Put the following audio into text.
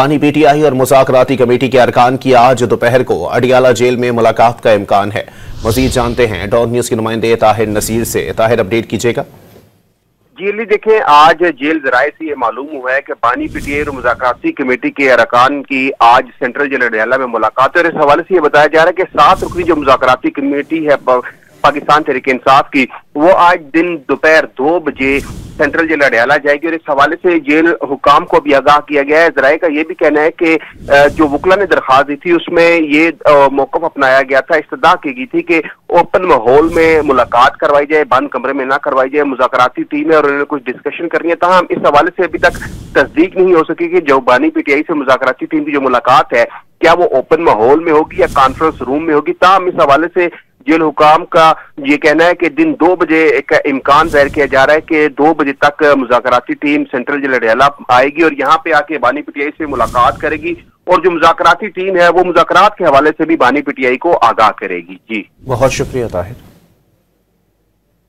बानी पीटीआई और मुज़ाकराती कमेटी के अरकान की आज दोपहर को अडियाला जेल में मुलाकात का इम्कान है। मजीद जानते हैं डॉन न्यूज के नुमाइंदे ताहिर नसीर से। ताहिर, अपडेट कीजिएगा। जी अली, देखें, आज जेल जराये से ये मालूम हुआ है कि बानी पीटीआई और मुज़ाकराती कमेटी के अरकान की आज सेंट्रल जेल अडियाला में मुलाकात है और इस हवाले से ये बताया जा रहा है कि 7 रुकनी जो मुज़ाकराती कमेटी है पाकिस्तान तहरीक इंसाफ की, वो आज दिन दोपहर 2 बजे सेंट्रल जेल अडियाला जाएगी और इस हवाले से जेल हुकाम को भी आगाह किया गया है। जराये का ये भी कहना है कि जो वकला ने दरख्वास्त दी थी उसमें ये मौक़िफ़ अपनाया गया था, इस्तदा की गई थी कि ओपन माहौल में मुलाकात करवाई जाए, बंद कमरे में ना करवाई जाए। मुज़ाकराती टीम है और उन्होंने कुछ डिस्कशन करनी है। तमाम इस हवाले से अभी तक तस्दीक नहीं हो सकी कि जो बानी पीटीआई से मुज़ाकराती टीम की जो मुलाकात है क्या वो ओपन माहौल में होगी या कॉन्फ्रेंस रूम में होगी। तमाम इस हवाले से जेल हुकाम का ये कहना है कि दिन 2 बजे एक इम्कान जाहिर किया जा रहा है कि 2 बजे तक मुज़ाकराती टीम सेंट्रल जेल अडियाला आएगी और यहाँ पे आके बानी पीटीआई से मुलाकात करेगी और जो मुज़ाकराती टीम है वो मुज़ाकरात के हवाले से भी बानी पीटीआई को आगाह करेगी। जी, बहुत शुक्रिया ताहिर।